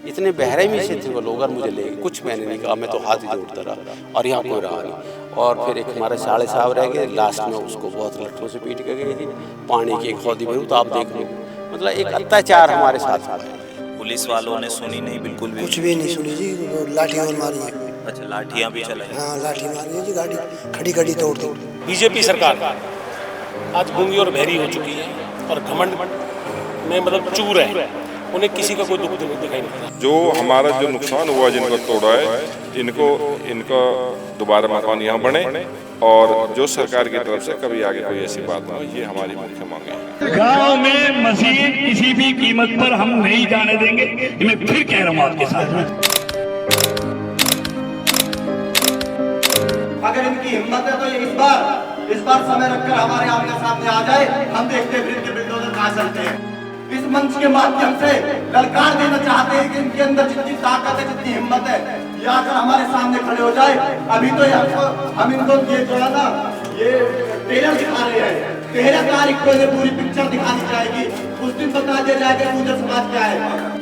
इतने बहरे में से थे वो लोग और मुझे ले गए। कुछ मैंने नहीं कहा, मैं तो हाथ ही जोड़ता रहा और यहाँ कोई रहा नहीं। और फिर एक हमारे साले साहब रह गए, लास्ट में उसको बहुत लट्ठों से पीट के गई थी। पानी की एक हौदी भरी तो आप देख लो, मतलब एक अत्याचार हमारे साथ हुआ है। पुलिस वालों ने सुनी नहीं बिल्कुल भी? कुछ भी नहीं सुनी जी, वो लाठी और मारी है। अच्छा, लाठियां भी चलाई? हाँ, लाठी मारी है जी, गाड़ी खड़ी खड़ी तोड़ दी। बीजेपी सरकार आज गूंगी और बहरी हो चुकी है और घमंड में मतलब चूर है, उन्हें किसी का कोई दुख दिखाई नहीं देता। जो हमारा जो नुकसान हुआ, जिनको तोड़ा है, इनका दोबारा मकान यहाँ बने और जो सरकार की तरफ से कभी आगे कोई ऐसी बात ना हो, ये हमारी मुख्य मांग है। गांव में मस्जिद किसी भी कीमत पर हम नहीं जाने देंगे, मैं फिर कह रहा हूँ आपके साथ में। अगर इनकी हिम्मत है तो ये इस बार समय रखकर हमारे आमने सामने आ जाए, हम देखते हैं फिर इनके बुलडोजर कहाँ चलते हैं। इस मंच के माध्यम से ललकार देना चाहते हैं कि इनके अंदर जितनी ताकत है, जितनी हिम्मत है, ये आकर हमारे सामने खड़े हो जाए। अभी तो हम इनको ये जो है ना, ये ट्रेलर दिखा रहे हैं, 13 तारीख को ये पूरी पिक्चर दिखानी जाएगी। उस दिन बता दिया जाएगा गुर्जर समाज क्या है।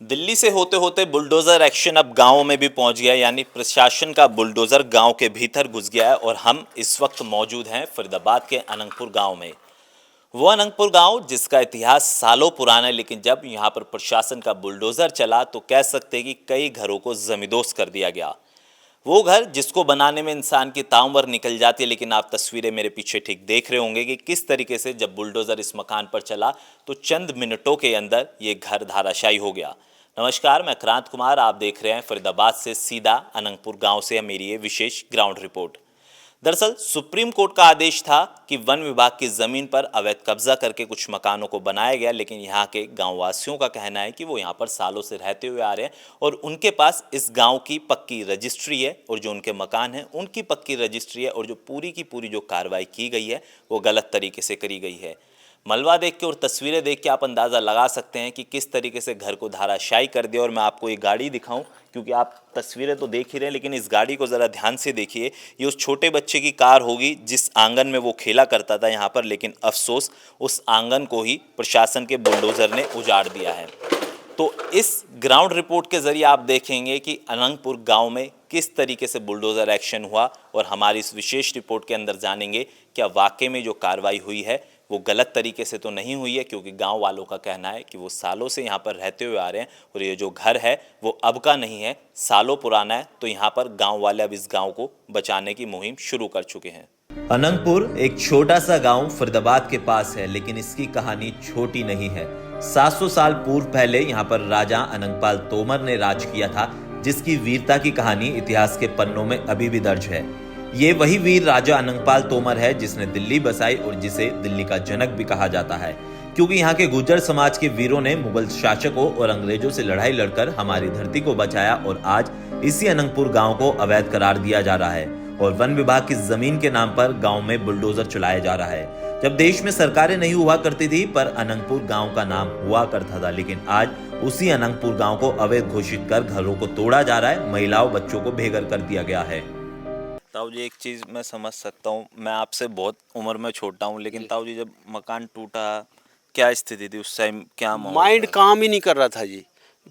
दिल्ली से होते होते बुलडोजर एक्शन अब गांवों में भी पहुंच गया, यानी प्रशासन का बुलडोजर गांव के भीतर घुस गया है। और हम इस वक्त मौजूद हैं फरीदाबाद के अनंगपुर गांव में। वो अनंगपुर गांव जिसका इतिहास सालों पुराना है, लेकिन जब यहां पर प्रशासन का बुलडोजर चला तो कह सकते हैं कि कई घरों को जमींदोज कर दिया गया। वो घर जिसको बनाने में इंसान की ताउम्र निकल जाती है, लेकिन आप तस्वीरें मेरे पीछे ठीक देख रहे होंगे कि किस तरीके से जब बुलडोजर इस मकान पर चला तो चंद मिनटों के अंदर ये घर धाराशायी हो गया। नमस्कार, मैं क्रांत कुमार, आप देख रहे हैं फरीदाबाद से सीधा अनंगपुर गांव से मेरी ये विशेष ग्राउंड रिपोर्ट। दरअसल सुप्रीम कोर्ट का आदेश था कि वन विभाग की जमीन पर अवैध कब्जा करके कुछ मकानों को बनाया गया, लेकिन यहाँ के गांववासियों का कहना है कि वो यहाँ पर सालों से रहते हुए आ रहे हैं और उनके पास इस गांव की पक्की रजिस्ट्री है और जो उनके मकान हैं उनकी पक्की रजिस्ट्री है और जो पूरी की पूरी जो कार्रवाई की गई है वो गलत तरीके से करी गई है। मलबा देख के और तस्वीरें देख के आप अंदाज़ा लगा सकते हैं कि किस तरीके से घर को धाराशायी कर दिया। और मैं आपको ये गाड़ी दिखाऊं, क्योंकि आप तस्वीरें तो देख ही रहे हैं, लेकिन इस गाड़ी को ज़रा ध्यान से देखिए। ये उस छोटे बच्चे की कार होगी जिस आंगन में वो खेला करता था यहाँ पर, लेकिन अफसोस उस आंगन को ही प्रशासन के बुलडोज़र ने उजाड़ दिया है। तो इस ग्राउंड रिपोर्ट के ज़रिए आप देखेंगे कि अनंगपुर गाँव में किस तरीके से बुलडोज़र एक्शन हुआ और हमारी इस विशेष रिपोर्ट के अंदर जानेंगे क्या वाकई में जो कार्रवाई हुई है वो गलत तरीके से तो नहीं हुई है, क्योंकि गांव वालों का कहना है कि वो सालों से यहाँ पर रहते हुए आ रहे हैं और ये जो घर है वो अब का नहीं है, सालों पुराना है। तो यहाँ पर गांव वाले अब इस गांव को बचाने की मुहिम शुरू कर चुके हैं। अनंगपुर एक छोटा सा गांव फरीदाबाद के पास है, लेकिन इसकी कहानी छोटी नहीं है। 700 साल पूर्व पहले यहाँ पर राजा अनंगपाल तोमर ने राज किया था, जिसकी वीरता की कहानी इतिहास के पन्नों में अभी भी दर्ज है। ये वही वीर राजा अनंगपाल तोमर है जिसने दिल्ली बसाई और जिसे दिल्ली का जनक भी कहा जाता है, क्योंकि यहाँ के गुर्जर समाज के वीरों ने मुगल शासकों और अंग्रेजों से लड़ाई लड़कर हमारी धरती को बचाया और आज इसी अनंगपुर गांव को अवैध करार दिया जा रहा है और वन विभाग की जमीन के नाम पर गांव में बुलडोजर चलाया जा रहा है। जब देश में सरकारें नहीं हुआ करती थी पर अनंगपुर गांव का नाम हुआ करता था, लेकिन आज उसी अनंगपुर गांव को अवैध घोषित कर घरों को तोड़ा जा रहा है, महिलाओं बच्चों को बेघर कर दिया गया है। ताऊ जी, एक चीज़ मैं समझ सकता हूँ, मैं आपसे बहुत उम्र में छोटा हूँ, लेकिन ताऊ जी जब मकान टूटा क्या स्थिति थी उस टाइम, क्या माइंड काम ही नहीं कर रहा था जी।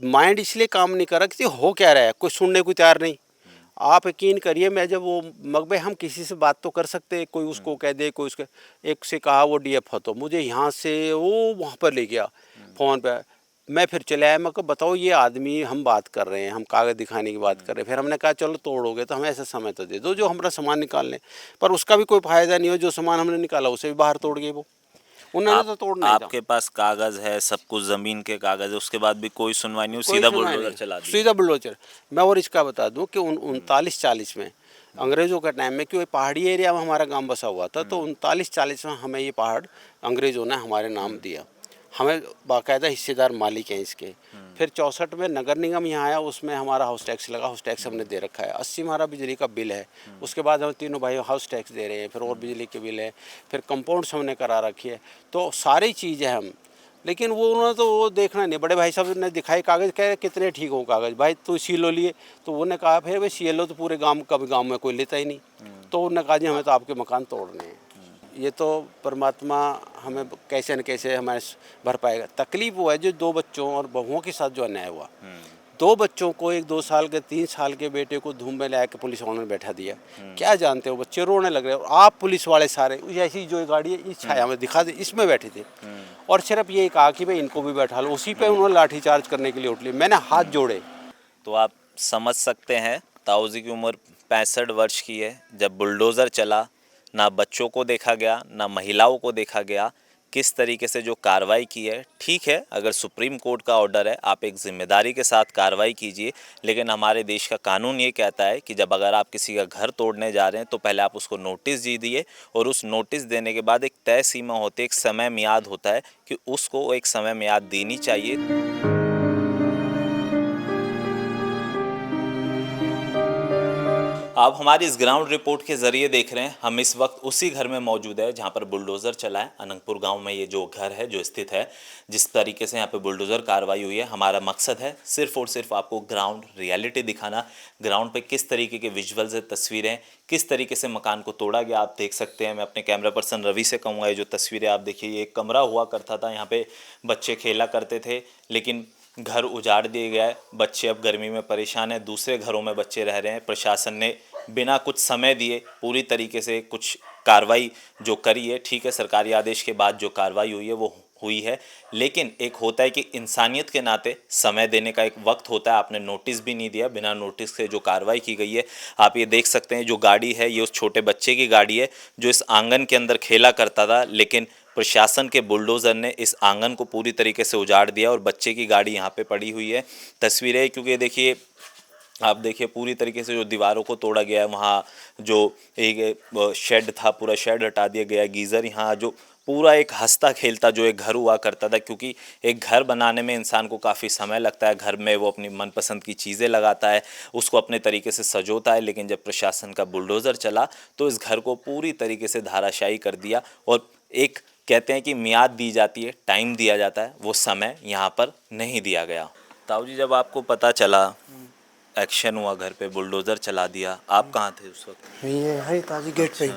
माइंड इसलिए काम नहीं कर रहा कि हो क्या रहा है, कोई सुनने को तैयार नहीं। आप यकीन करिए, मैं जब वो मकबे, हम किसी से बात तो कर सकते हैं, कोई उसको कह दे, कोई उसके, एक से कहा वो DF तो मुझे यहाँ से वो वहाँ पर ले गया फ़ोन पे। मैं फिर चले आया, मैं कहा बताओ ये आदमी, हम बात कर रहे हैं, हम कागज़ दिखाने की बात कर रहे हैं। फिर हमने कहा चलो तोड़ोगे तो हमें ऐसा समय तो दे दो जो हमारा सामान निकाल लें, पर उसका भी कोई फ़ायदा नहीं हो। जो सामान हमने निकाला उसे भी बाहर तोड़ गए वो, उन्होंने तो तोड़ना ही था। आपके पास कागज़ है, सब कुछ ज़मीन के कागज़ है, उसके बाद भी कोई सुनवाई नहीं, सीधा बुलडोजर चला दिया। सीधा बुलडोजर। मैं और इसका बता दूं कि 39-40 में अंग्रेज़ों का टाइम में, क्योंकि पहाड़ी एरिया में हमारा गांव बसा हुआ था, तो 39-40 में हमें ये पहाड़ अंग्रेज़ों ने हमारे नाम दिया, हमें बाकायदा हिस्सेदार मालिक हैं इसके। फिर 64 में नगर निगम यहाँ आया, उसमें हमारा हाउस टैक्स लगा, हाउस टैक्स हमने दे रखा है। 80 हमारा बिजली का बिल है, उसके बाद हम तीनों भाई हाउस टैक्स दे रहे हैं, फिर और बिजली के बिल है, फिर कंपाउंड्स हमने करा रखी है। तो सारी चीज़ें हम लेकिन वो उन्होंने तो वो देखना नहीं। बड़े भाई साहब ने दिखाई कागज़, कह रहे कितने ठीक हो कागज़, भाई तो सीलो लिए, तो उन्होंने कहा फिर भाई सीलो तो पूरे गांव, कभी गांव में कोई लेता ही नहीं। तो उन्होंने कहा जी हमें तो आपके मकान तोड़ने हैं। ये तो परमात्मा हमें कैसे न कैसे हमारे भर पाएगा। तकलीफ वो है जो 2 बच्चों और बहुओं के साथ जो अन्याय हुआ। 2 बच्चों को, एक 2 साल के 3 साल के बेटे को धूम में लाके पुलिस वालों ने बैठा दिया। क्या जानते हो, बच्चे रोने लग रहे हैं। और आप पुलिस वाले सारे ऐसी जो गाड़ी है इस छाया में दिखा दे, इसमें बैठे थे और सिर्फ यही कहा कि भाई इनको भी बैठा लो। उसी पे उन्होंने लाठीचार्ज करने के लिए उठ ली। मैंने हाथ जोड़े। तो आप समझ सकते हैं ताऊ जी की उम्र 65 वर्ष की है। जब बुलडोज़र चला, ना बच्चों को देखा गया, ना महिलाओं को देखा गया। किस तरीके से जो कार्रवाई की है, ठीक है, अगर सुप्रीम कोर्ट का ऑर्डर है, आप एक जिम्मेदारी के साथ कार्रवाई कीजिए। लेकिन हमारे देश का कानून ये कहता है कि जब अगर आप किसी का घर तोड़ने जा रहे हैं तो पहले आप उसको नोटिस दीजिए, और उस नोटिस देने के बाद एक तय सीमा होती है, एक समय मियाद होता है कि उसको एक समय मियाद देनी चाहिए। आप हमारी इस ग्राउंड रिपोर्ट के ज़रिए देख रहे हैं, हम इस वक्त उसी घर में मौजूद है जहां पर बुलडोज़र चला है। अनंगपुर गांव में ये जो घर है जो स्थित है, जिस तरीके से यहां पे बुलडोज़र कार्रवाई हुई है, हमारा मकसद है सिर्फ और सिर्फ आपको ग्राउंड रियलिटी दिखाना। ग्राउंड पे किस तरीके के विजुअल्स है, तस्वीरें, किस तरीके से मकान को तोड़ा गया आप देख सकते हैं। मैं अपने कैमरा पर्सन रवि से कहूँगा, ये जो तस्वीरें आप देखिए, ये एक कमरा हुआ करता था, यहाँ पे बच्चे खेला करते थे, लेकिन घर उजाड़ दिए गया है। बच्चे अब गर्मी में परेशान हैं, दूसरे घरों में बच्चे रह रहे हैं। प्रशासन ने बिना कुछ समय दिए पूरी तरीके से कुछ कार्रवाई जो करी है, ठीक है, सरकारी आदेश के बाद जो कार्रवाई हुई है वो हुई है, लेकिन एक होता है कि इंसानियत के नाते समय देने का एक वक्त होता है। आपने नोटिस भी नहीं दिया, बिना नोटिस से जो कार्रवाई की गई है। आप ये देख सकते हैं, जो गाड़ी है ये उस छोटे बच्चे की गाड़ी है जो इस आंगन के अंदर खेला करता था, लेकिन प्रशासन के बुलडोज़र ने इस आंगन को पूरी तरीके से उजाड़ दिया और बच्चे की गाड़ी यहाँ पे पड़ी हुई है। तस्वीरें, क्योंकि देखिए, आप देखिए पूरी तरीके से जो दीवारों को तोड़ा गया है, वहाँ जो एक शेड था, पूरा शेड हटा दिया गया है। गीज़र, यहाँ जो पूरा एक हंसता खेलता जो एक घर हुआ करता था, क्योंकि एक घर बनाने में इंसान को काफ़ी समय लगता है। घर में वो अपनी मनपसंद की चीज़ें लगाता है, उसको अपने तरीके से सजोता है, लेकिन जब प्रशासन का बुलडोज़र चला तो इस घर को पूरी तरीके से धाराशायी कर दिया। और एक कहते हैं कि मियाद दी जाती है, टाइम दिया जाता है, वो समय यहाँ पर नहीं दिया गया। ताऊ जी, जब आपको पता चला, एक्शन हुआ, घर पे बुलडोज़र चला दिया, आप कहाँ थे उस वक्त? ये है ताजी गेट पे ही।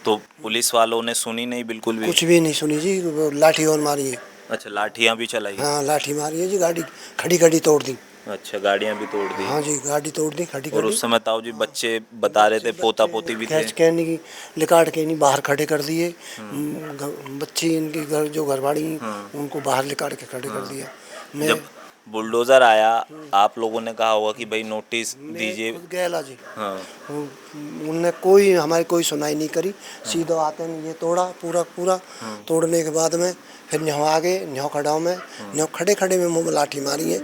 तो पुलिस वालों ने सुनी नहीं बिल्कुल भी? कुछ भी नहीं सुनी जी, वो लाठी और मारी है। अच्छा, लाठियाँ भी चलाई? हाँ, लाठी मारी है जी, गाड़ी खड़ी तोड़ दी। अच्छा, गाड़ियाँ भी तोड़ दी? हाँ जी, गाड़ी तोड़ दी खड़ी। और उस समय ताऊ जी बच्चे बता रहे थे, पोता पोती भी थे? कैच कहने की लिकाट के नहीं बाहर खड़े कर दिए। बच्ची इनकी जो घरवाड़ी उनको बाहर लिकाट के खड़े कर दिया। मैं बुलडोज़र आया, आप लोगों ने कहा होगा कि भाई नोटिस दीजिए? गैला जी, हाँ, उनने कोई हमारी कोई सुनाई नहीं करी। सीधा आते हैं, ये तोड़ा पूरा तोड़ने के बाद में फिर न्यों आगे न्यों खड़ाओ में न्यों खड़े में मुँह में लाठी मारी है।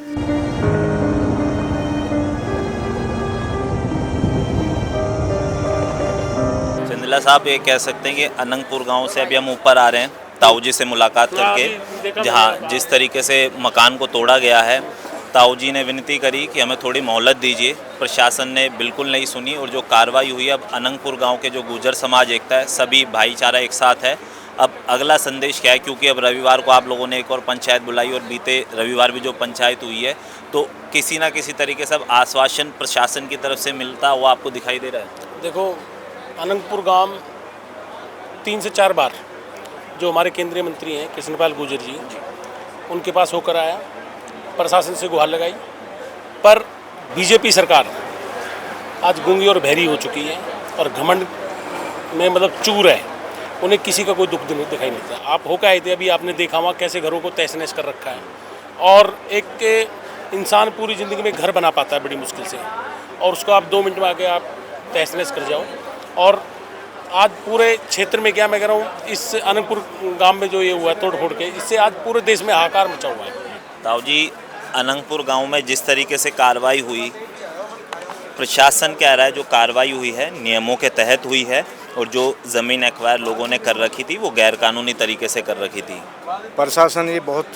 चंदला साहब, ये कह सकते हैं कि अनंगपुर गांव से अभी हम ऊपर आ रहे हैं, ताऊ जी से मुलाकात करके, जहां जिस तरीके से मकान को तोड़ा गया है। ताऊ जी ने विनती करी कि हमें थोड़ी मोहलत दीजिए, प्रशासन ने बिल्कुल नहीं सुनी और जो कार्रवाई हुई। अब अनंगपुर गांव के जो गुर्जर समाज एकता है, सभी भाईचारा एक साथ है। अब अगला संदेश क्या है, क्योंकि अब रविवार को आप लोगों ने एक और पंचायत बुलाई और बीते रविवार भी जो पंचायत हुई है, तो किसी ना किसी तरीके से अब आश्वासन प्रशासन की तरफ से मिलता हुआ आपको दिखाई दे रहा है? देखो, अनंगपुर गांव 3 से 4 बार जो हमारे केंद्रीय मंत्री हैं कृष्णपाल गुर्जर जी, उनके पास होकर आया, प्रशासन से गुहार लगाई, पर बीजेपी सरकार आज गूंगी और बहरी हो चुकी है और घमंड में मतलब चूर है। उन्हें किसी का कोई दुख दिखाई नहीं देता। आप होकर आए थे, अभी आपने देखा हुआ कैसे घरों को तहस नहस कर रखा है। और एक इंसान पूरी ज़िंदगी में घर बना पाता है बड़ी मुश्किल से, और उसको आप 2 मिनट में आके आप तहस नहस कर जाओ। और आज पूरे क्षेत्र में क्या मैं कह रहा हूँ, इस अनंगपुर गांव में जो ये हुआ तोड़ फोड़ के, इससे आज पूरे देश में हाहाकार मचा हुआ है। ताऊ जी, अनंगपुर गांव में जिस तरीके से कार्रवाई हुई, प्रशासन कह रहा है जो कार्रवाई हुई है नियमों के तहत हुई है, और जो ज़मीन एक्वायर लोगों ने कर रखी थी वो गैरकानूनी तरीके से कर रखी थी। प्रशासन ये बहुत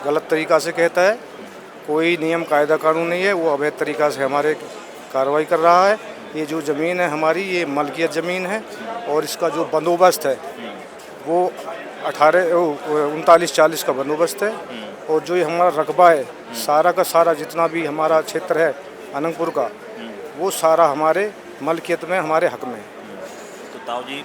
गलत तरीक़ा से कहता है, कोई नियम कायदा कानून नहीं है, वो अवैध तरीक़ा से हमारे कार्रवाई कर रहा है। ये जो ज़मीन है हमारी, ये मलकियत ज़मीन है और इसका जो बंदोबस्त है वो 39-40 का बंदोबस्त है। और जो ये हमारा रकबा है सारा का सारा जितना भी हमारा क्षेत्र है अनंगपुर का, वो सारा हमारे मलकियत में, हमारे हक में है। तो ताऊ जी,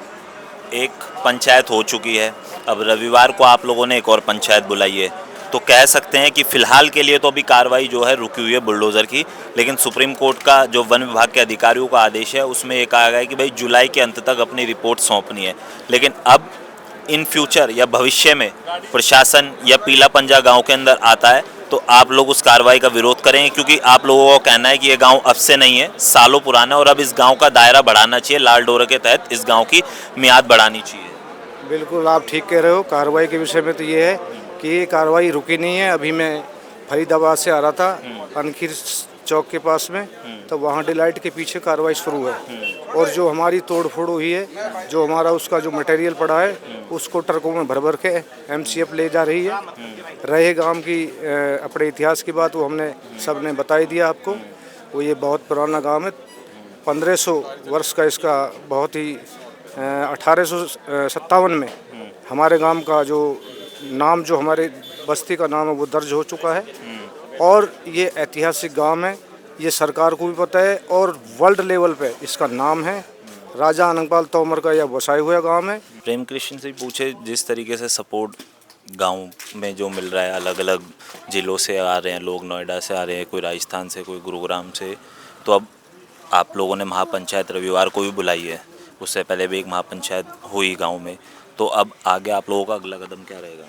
एक पंचायत हो चुकी है, अब रविवार को आप लोगों ने एक और पंचायत बुलाई है, तो कह सकते हैं कि फिलहाल के लिए तो अभी कार्रवाई जो है रुकी हुई है बुलडोज़र की, लेकिन सुप्रीम कोर्ट का जो वन विभाग के अधिकारियों का आदेश है उसमें ये कहा गया है कि भाई जुलाई के अंत तक अपनी रिपोर्ट सौंपनी है। लेकिन अब इन फ्यूचर या भविष्य में प्रशासन या पीला पंजा गांव के अंदर आता है तो आप लोग उस कार्रवाई का विरोध करेंगे, क्योंकि आप लोगों का कहना है कि ये गांव अब से नहीं है, सालों पुराना है और अब इस गांव का दायरा बढ़ाना चाहिए, लाल डोरे के तहत इस गांव की मियाद बढ़ानी चाहिए। बिल्कुल आप ठीक कह रहे हो। कार्रवाई के विषय में तो ये है कि ये कार्रवाई रुकी नहीं है। अभी मैं फरीदाबाद से आ रहा था अनखीर चौक के पास में, तो वहाँ डिलाइट के पीछे कार्रवाई शुरू है। और जो हमारी तोड़ फोड़ हुई है, जो हमारा उसका जो मटेरियल पड़ा है उसको ट्रकों में भर भर के MCF ले जा रही है। रहे गांव की अपने इतिहास की बात, वो हमने सब ने बता ही दिया आपको। वो ये बहुत पुराना गांव है, 1500 वर्ष का इसका बहुत ही 1857 में हमारे गांव का जो नाम, जो हमारे बस्ती का नाम है वो दर्ज हो चुका है। और ये ऐतिहासिक गांव है, ये सरकार को भी पता है और वर्ल्ड लेवल पे इसका नाम है। राजा अनंगपाल तोमर का यह बसाया हुआ गांव है। प्रेम कृष्ण से पूछे, जिस तरीके से सपोर्ट गांव में जो मिल रहा है, अलग अलग जिलों से आ रहे हैं लोग, नोएडा से आ रहे हैं, कोई राजस्थान से, कोई गुरुग्राम से, तो अब आप लोगों ने महापंचायत रविवार को भी बुलाई है, उससे पहले भी एक महापंचायत हुई गांव में, तो अब आगे आप लोगों का अगला कदम क्या रहेगा?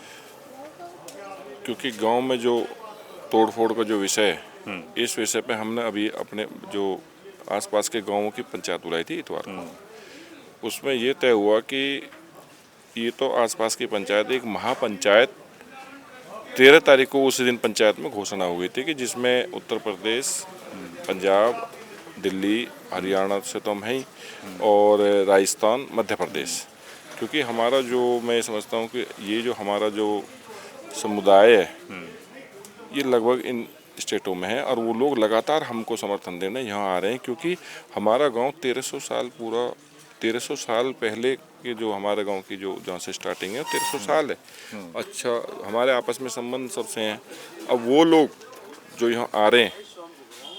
क्योंकि गांव में जो तोड़फोड़ का जो विषय है, इस विषय पे हमने अभी अपने जो आसपास के गांवों की पंचायत बुलाई थी इतवार को, उसमें ये तय हुआ कि ये तो आसपास की पंचायत, एक महापंचायत 13 तारीख को उसी दिन पंचायत में घोषणा हुई थी कि जिसमें उत्तर प्रदेश, पंजाब, दिल्ली, हरियाणा से तो हम हैं, और राजस्थान, मध्य प्रदेश। क्योंकि हमारा जो, मैं समझता हूँ कि ये जो हमारा जो समुदाय है ये लगभग इन स्टेटों में है, और वो लोग लगातार हमको समर्थन देने यहाँ आ रहे हैं। क्योंकि हमारा गांव 1300 साल पहले के जो हमारे गांव की जो जहाँ से स्टार्टिंग है 1300 साल है। अच्छा, हमारे आपस में संबंध सबसे हैं। अब वो लोग जो यहाँ आ रहे हैं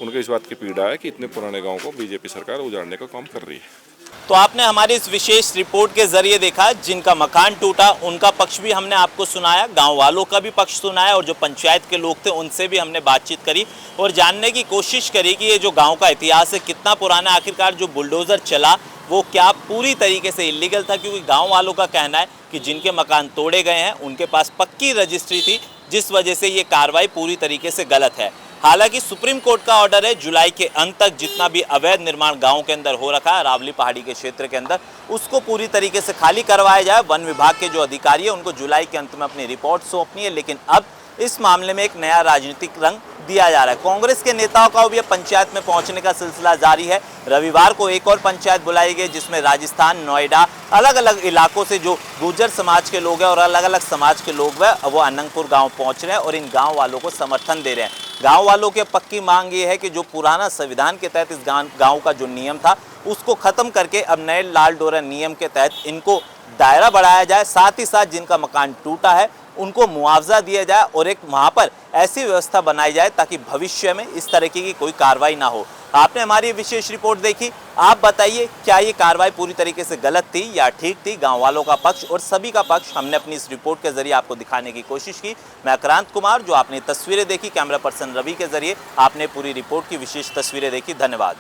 उनको इस बात की पीड़ा है कि इतने पुराने गांव को बीजेपी सरकार उजाड़ने का काम कर रही है। तो आपने हमारी इस विशेष रिपोर्ट के जरिए देखा, जिनका मकान टूटा उनका पक्ष भी हमने आपको सुनाया, गांव वालों का भी पक्ष सुनाया, और जो पंचायत के लोग थे उनसे भी हमने बातचीत करी और जानने की कोशिश करी कि ये जो गांव का इतिहास है कितना पुराना, आखिरकार जो बुलडोज़र चला वो क्या पूरी तरीके से इलीगल था। क्योंकि गाँव वालों का कहना है कि जिनके मकान तोड़े गए हैं उनके पास पक्की रजिस्ट्री थी, जिस वजह से ये कार्रवाई पूरी तरीके से गलत है। हालांकि सुप्रीम कोर्ट का ऑर्डर है जुलाई के अंत तक जितना भी अवैध निर्माण गांव के अंदर हो रखा है रावली पहाड़ी के क्षेत्र के अंदर, उसको पूरी तरीके से खाली करवाया जाए। वन विभाग के जो अधिकारी है उनको जुलाई के अंत में अपनी रिपोर्ट सौंपनी है। लेकिन अब इस मामले में एक नया राजनीतिक रंग दिया जा रहा है। कांग्रेस के नेताओं का भी पंचायत में पहुंचने का सिलसिला जारी है। रविवार को एक और पंचायत बुलाई गई जिसमें राजस्थान, नोएडा, अलग अलग इलाकों से जो गुर्जर समाज के लोग हैं और अलग अलग समाज के लोग हैं वो अनंगपुर गांव पहुंच रहे हैं और इन गांव वालों को समर्थन दे रहे हैं। गांव वालों की पक्की मांग ये है कि जो पुराना संविधान के तहत इस गांव का जो नियम था उसको खत्म करके अब नए लाल डोरा नियम के तहत इनको दायरा बढ़ाया जाए। साथ ही साथ जिनका मकान टूटा है उनको मुआवजा दिया जाए और एक वहाँ पर ऐसी व्यवस्था बनाई जाए ताकि भविष्य में इस तरीके की कोई कार्रवाई ना हो। आपने हमारी विशेष रिपोर्ट देखी, आप बताइए क्या ये कार्रवाई पूरी तरीके से गलत थी या ठीक थी? गांव वालों का पक्ष और सभी का पक्ष हमने अपनी इस रिपोर्ट के जरिए आपको दिखाने की कोशिश की। मैं आक्रांत कुमार, जो आपने तस्वीरें देखी, कैमरा पर्सन रवि के जरिए आपने पूरी रिपोर्ट की विशेष तस्वीरें देखी। धन्यवाद।